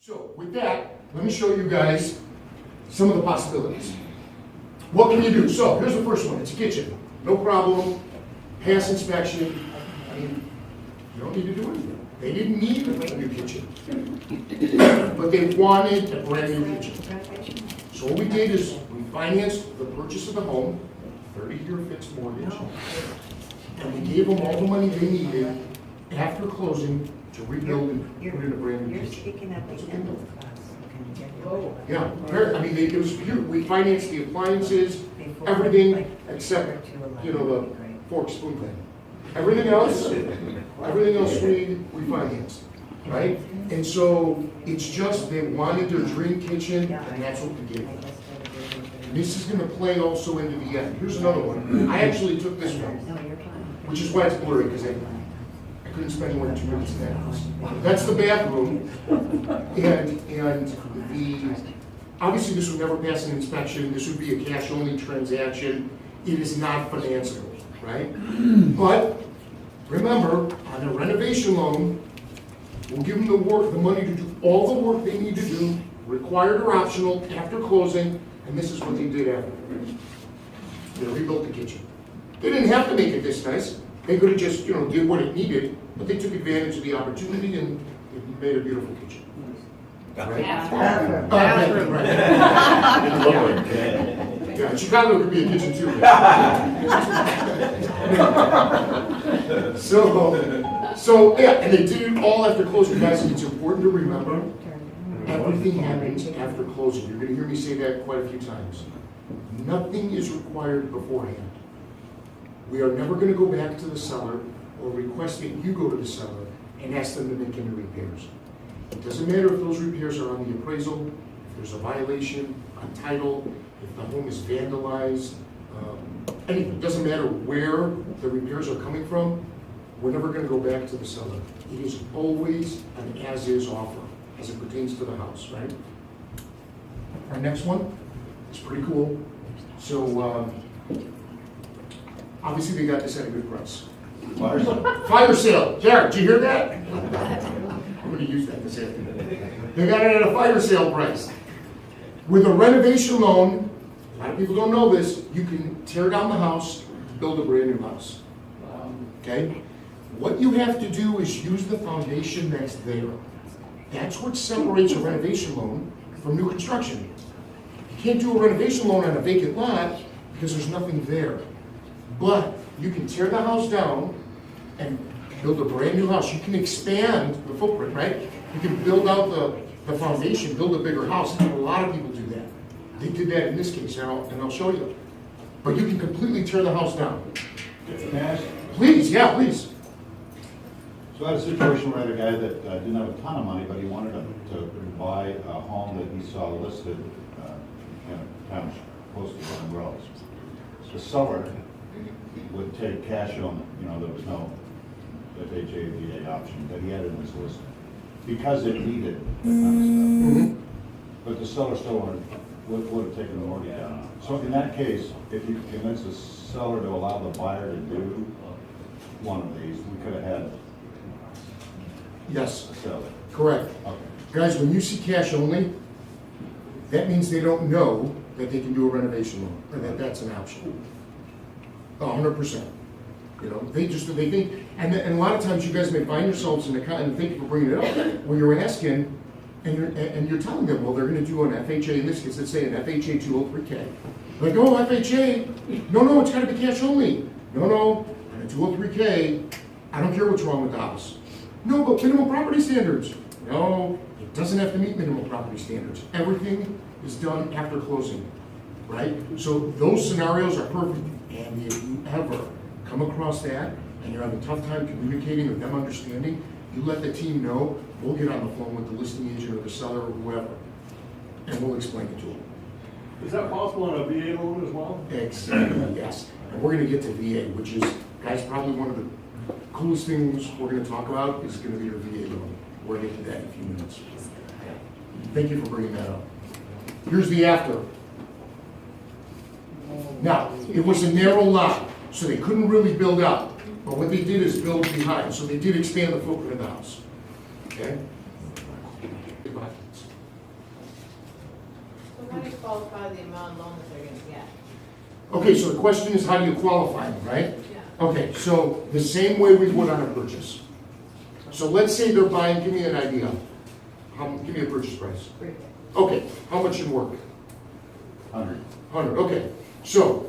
So with that, let me show you guys some of the possibilities. What can you do? So here's the first one. It's a kitchen. No problem. Pass inspection. I mean, you don't need to do anything. They didn't need a new kitchen. But they wanted a brand new kitchen. So what we did is we financed the purchase of the home, 30-year fixed mortgage, and we gave them all the money they needed after closing to rebuild and put in a brand new You're kitchen. speaking at the end of the class. Can you get your- Yeah, I mean, it was pure, we financed the appliances, Before, everything like, except, 4 to 11 you know, would the be great. fork spoon thing. Everything else we financed, right? And so it's just, they wanted their dream kitchen, and that's what we gave I them. guess that would be a good- This is gonna play also into the end. Here's another one. I actually took this one, No, you're fine. which is why it's blurry, because I couldn't spend more than 2 minutes in that house. That's the bathroom, and the, obviously this would never pass an inspection, this would be a cash-only transaction. It is not financeable, right? But, remember, on a renovation loan, we'll give them the money to do all the work they need to do, required or optional, after closing, and this is what they did after. They rebuilt the kitchen. They didn't have to make it this nice. They could have just, did what it needed, but they took advantage of the opportunity and it made a beautiful kitchen. Right? Bathroom. Bathroom, right. Yeah, in Chicago it could be a kitchen too. So yeah, and they did it all after closing. Guys, it's important to remember, everything happens after closing. You're gonna hear me say that quite a few times. Nothing is required beforehand. We are never gonna go back to the seller or request that you go to the seller and ask them to make any repairs. It doesn't matter if those repairs are on the appraisal, if there's a violation on title, if the home is vandalized, anything. It doesn't matter where the repairs are coming from, we're never gonna go back to the seller. It is always an as-is offer, as it pertains to the house, right? Our next one is pretty cool. So, obviously they got this at a good price. Fire sale. Jared, did you hear that? I'm gonna use that this afternoon. They got it at a fire sale price. With a renovation loan, a lot of people don't know this, you can tear down the house, build a brand new house. Okay? What you have to do is use the foundation that's there. That's what separates a renovation loan from new construction. You can't do a renovation loan on a vacant lot because there's nothing there. But you can tear the house down and build a brand new house. You can expand the footprint, right? You can build out the foundation, build a bigger house. A lot of people do that. They did that in this case, and I'll show you. But you can completely tear the house down. Can I ask? Please, yeah, please. So I had a situation where I had a guy that didn't have a ton of money, but he wanted to buy a home that he saw listed in a town close to somewhere else. The seller would take cash only, there was no FHA, VA option that he had in his list because it needed that kind of stuff. But the seller still would have taken the mortgage down. So in that case, if you convince the seller to allow the buyer to do one of these, we could have had Yes, a seller. correct. Okay. Guys, when you see cash only, that means they don't know that they can do a renovation loan, or that that's an option. 100%. They think, and a lot of times you guys may find yourselves in the, and thank you for bringing it up, where you're asking, and you're telling them, well, they're gonna do an FHA, in this case, let's say an FHA 203K. Like, oh, FHA, no, it's gotta be cash only. No, on a 203K, I don't care what's wrong with the house. No, but minimum property standards. No, it doesn't have to meet minimum property standards. Everything is done after closing, right? So those scenarios are perfect. And if you ever come across that and you're having a tough time communicating with them understanding, you let the team know, we'll get on the phone with the listing agent or the seller or whoever, and we'll explain it to them. Is that possible on a VA loan as well? Exactly, yes. And we're gonna get to VA, which is, guys, probably one of the coolest things we're gonna talk about is gonna be your VA loan. We're gonna get to that in a few minutes. Thank you for bringing that up. Here's the after. Now, it was a narrow lot, so they couldn't really build out. But what they did is build behind, so they did expand the footprint of the house. Okay? How do you qualify the amount of loan that they're gonna get? Okay, so the question is, how do you qualify them, right? Yeah. Okay, so the same way we would on a purchase. So let's say they're buying, give me an idea. Give me a purchase price. Okay, how much in work? 100. 100, okay. So,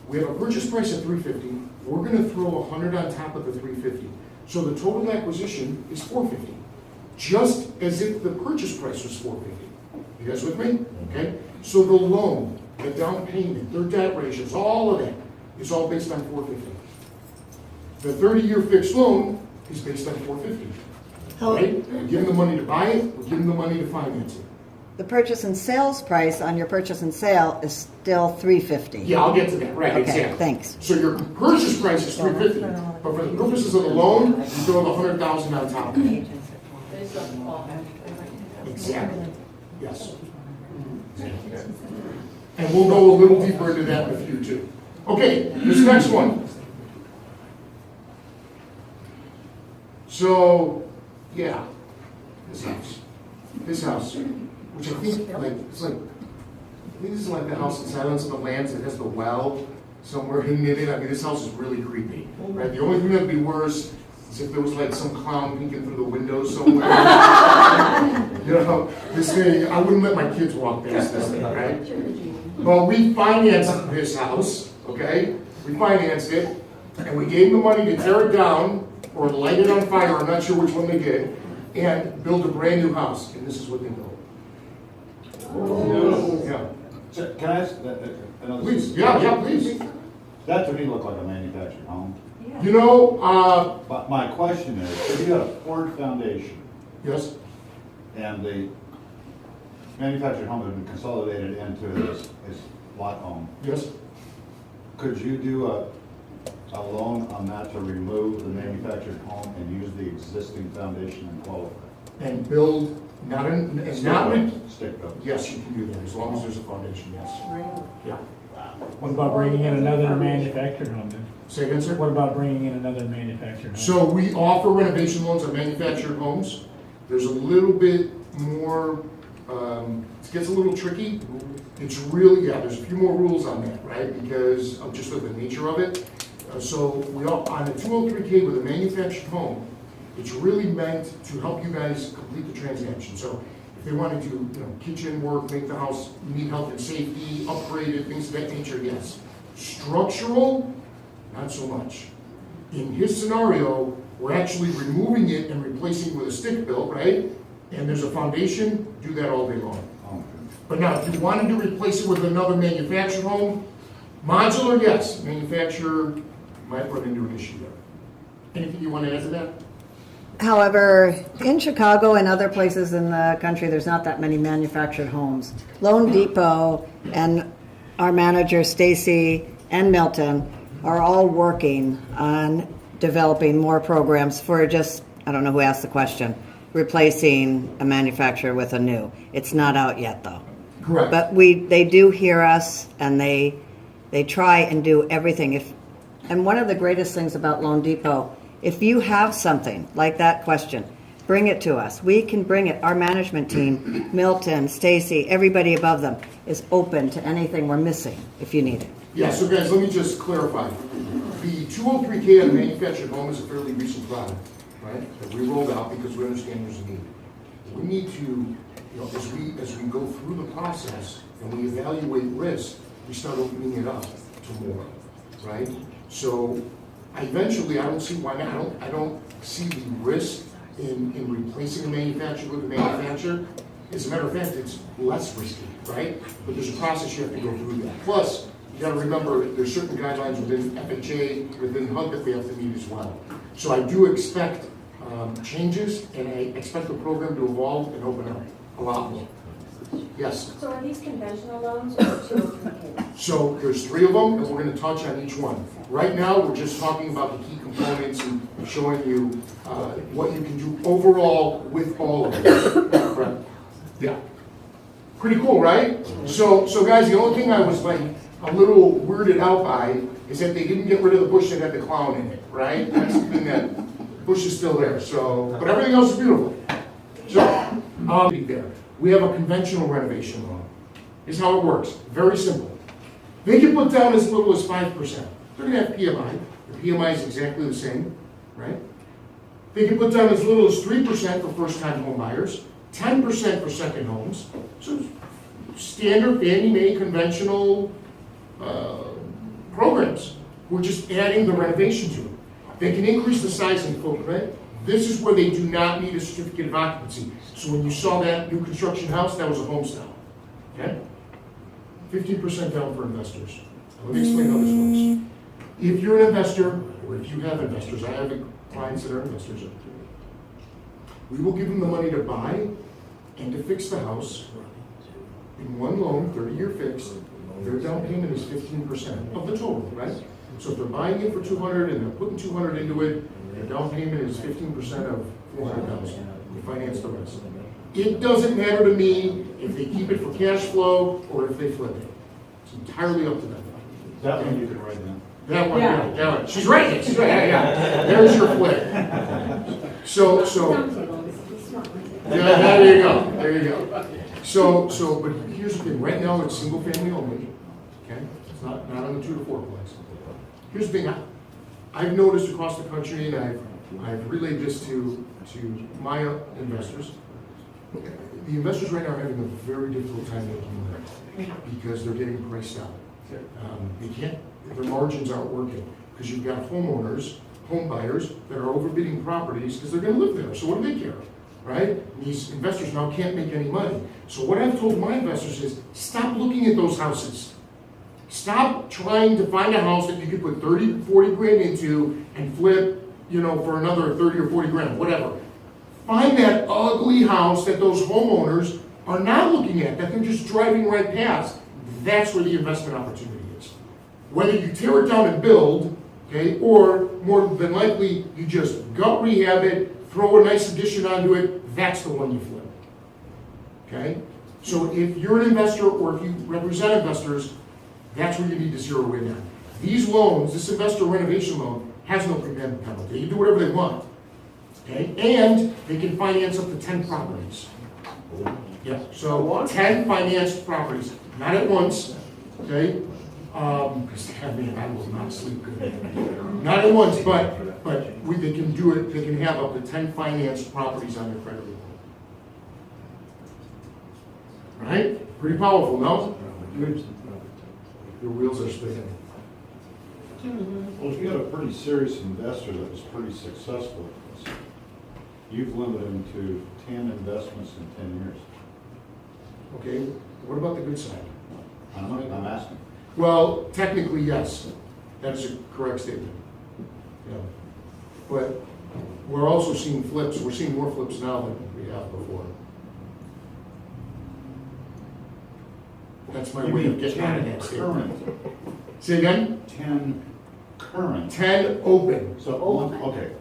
we have a purchase price of $350. We're gonna throw 100 on top of the $350. So the total acquisition is $450. Just as if the purchase price was $450. You guys with me? Okay? So the loan, the down payment, their debt ratios, all of that is all based on $450. The 30-year fixed loan is based on $450. Right? We're giving the money to buy it, we're giving the money to finance it. The purchase and sales price on your purchase and sale is still $350. Yeah, I'll get to that, right, Okay, exactly. thanks. So your purchase price is $350, but for the purposes of the loan, you throw the $100,000 on top of it. Based on the qualification. Exactly, yes. And we'll go a little deeper into that in a few too. Okay, this next one. So, yeah, this house, which I think, like, it's like, I think this is like the house in Silence of the Lambs that has the well somewhere hidden in it. I mean, this house is really creepy, right? The only thing that'd be worse is if there was like some clown peeking through the windows somewhere. You know, this thing, I wouldn't let my kids walk past this thing, right? Well, we financed this house, okay? We financed it, and we gave them the money to tear it down or light it on fire, I'm not sure which one they did, and build a brand new house, and this is what they built. Yeah. So, can I ask, I know this Please, is- yeah, please. That to me looked like a manufactured home. You know, But my question is, if you got a poured foundation yes, and the manufactured home has been consolidated into his lot home, yes. could you do a loan on that to remove the manufactured home and use the existing foundation and qualify? And build, not in, and not in, Stick built. yes, you can do that, as long as there's a foundation, yes. Yeah. What about bringing in another manufactured home then? Say again, sir? What about bringing in another manufactured home? So we offer renovation loans on manufactured homes. There's a little bit more, it gets a little tricky. It's really, yeah, there's a few more rules on that, right? Because of just of the nature of it. So we all, on a 203K with a manufactured home, it's really meant to help you guys complete the transaction. So if they wanted to, you know, kitchen work, make the house meet health and safety, upgrade it, things of that nature, yes. Structural, not so much. In his scenario, we're actually removing it and replacing it with a stick built, right? And there's a foundation, do that all day long. Oh, But now, if you wanted to replace it with another manufactured home, modular, yes, manufacturer might run into an issue there. Anything you want to add to that? However, in Chicago and other places in the country, there's not that many manufactured homes. loanDepot and our manager, Stacy, and Milton are all working on developing more programs for just, I don't know who asked the question, replacing a manufacturer with a new. It's not out yet, though. Correct. But they do hear us, and they try and do everything. And one of the greatest things about loanDepot, if you have something like that question, bring it to us. We can bring it. Our management team, Milton, Stacy, everybody above them, is open to anything we're missing if you need it. Yeah, so guys, let me just clarify. The 203K on a manufactured home is a fairly recent product, right? That we rolled out because we understand there's a need. We need to, you know, as we go through the process and we evaluate risk, we start opening it up to more, right? So eventually, I don't see why not. I don't see the risk in replacing a manufacturer with a manufacturer. As a matter of fact, it's less risky, right? But there's a process you have to go through that. Plus, you gotta remember, there's certain guidelines within FHA, within HUD that we have to meet as well. So I do expect changes, and I expect the program to evolve and open up a lot more. Yes? So are these conventional loans or 203Ks? So there's 3 of them, and we're gonna touch on each one. Right now, we're just talking about the key components and showing you what you can do overall with all of it. Correct? Yeah. Pretty cool, right? So guys, the only thing I was like a little weirded out by is that they didn't get rid of the bush that had the clown in it, right? That's the thing, that bush is still there, so, but everything else is beautiful. So, there. We have a conventional renovation loan. is how it works. Very simple. They can put down as little as 5%. They're gonna have PMI. The PMI is exactly the same, right? They can put down as little as 3% for first-time home buyers, 10% for second homes. So standard Fannie Mae conventional programs. We're just adding the renovation to it. They can increase the size and footprint. This is where they do not need a certificate of occupancy. So when you saw that new construction house, that was a home style. Okay? 15% down for investors. Let me explain how this works. If you're an investor, or if you have investors, I have clients that are investors, we will give them the money to buy and to fix the house in one loan, 30-year fixed. Their down payment is 15% of the total, right? So if they're buying it for 200 and they're putting 200 into it, their down payment is 15% of 400,000. We finance the rest. It doesn't matter to me if they keep it for cash flow or if they flip it. It's entirely up to them. That one you can write down. That one, yeah, that one. She's right. She's right. Yeah. There's your flip. So, yeah, there you go. There you go. So, but here's the thing. Right now, it's single family only. Okay, it's not on the 2 to 4 place. Here's the thing. I've noticed across the country, and I've relayed this to my investors. The investors right now are having a very difficult time making money because they're getting priced out. They can't. Their margins aren't working because you've got homeowners, home buyers that are overbidding properties because they're going to live there. So what do they care, right? And these investors now can't make any money. So what I've told my investors is stop looking at those houses. Stop trying to find a house that you could put 30, 40 grand into and flip, for another 30 or 40 grand, whatever. Find that ugly house that those homeowners are not looking at, that they're just driving right past. That's where the investment opportunity is. Whether you tear it down and build, okay, or more than likely you just gut rehab it, throw a nice addition onto it, that's the one you flip. Okay? So if you're an investor or if you represent investors, that's where you need to zero in on. These loans, this investor renovation loan, has no prepayment penalty. They can do whatever they want. Okay? And they can finance up to 10 properties. Yeah, so 10 financed properties, not at once, okay? Because I will not sleep good. Not at once, but they can do it. They can have up to 10 financed properties on their credit report. Right? Pretty powerful, no? Your wheels are spinning. Well, if you got a pretty serious investor that was pretty successful, you've limited him to 10 investments in 10 years. Okay, what about the good side? I'm asking. Well, technically, yes. That is a correct statement. Yeah. But we're also seeing flips. We're seeing more flips now than we have before. That's my way of getting out of that statement. Say again? 10 current. 10 open. So, okay.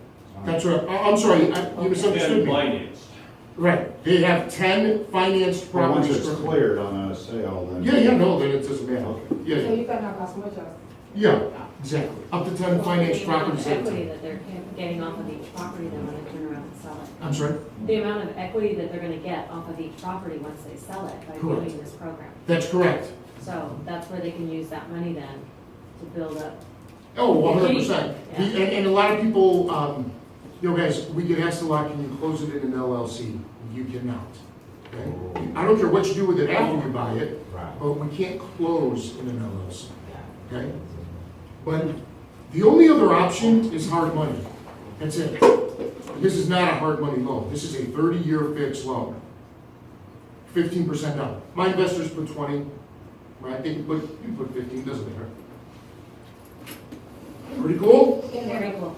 That's right. I'm sorry, you misunderstood me. Financed. Right. They have 10 financed Well, once properties. it's cleared on a sale, then. Yeah, no, then it doesn't matter. Okay. Yeah, So yeah. you can have as much as. Yeah, exactly. Up to 10 financed The amount properties of at a equity time. that they're getting off of each property then when they turn around and sell it. I'm sorry? The amount of equity that they're gonna get off of each property once they sell it by Correct. doing this program. That's correct. So that's where they can use that money then to build up. Oh, 100%. Yeah. And a lot of people, guys, we get asked a lot, can you close it in an LLC? You cannot. Okay? I don't care what you do with it after you buy it, Right. but we can't close in an LLC. Okay? But the only other option is hard money. That's it. This is not a hard money loan. This is a 30-year fixed loan. 15% down. My investors put 20, right? They can put 15, doesn't matter. Pretty cool? Very cool.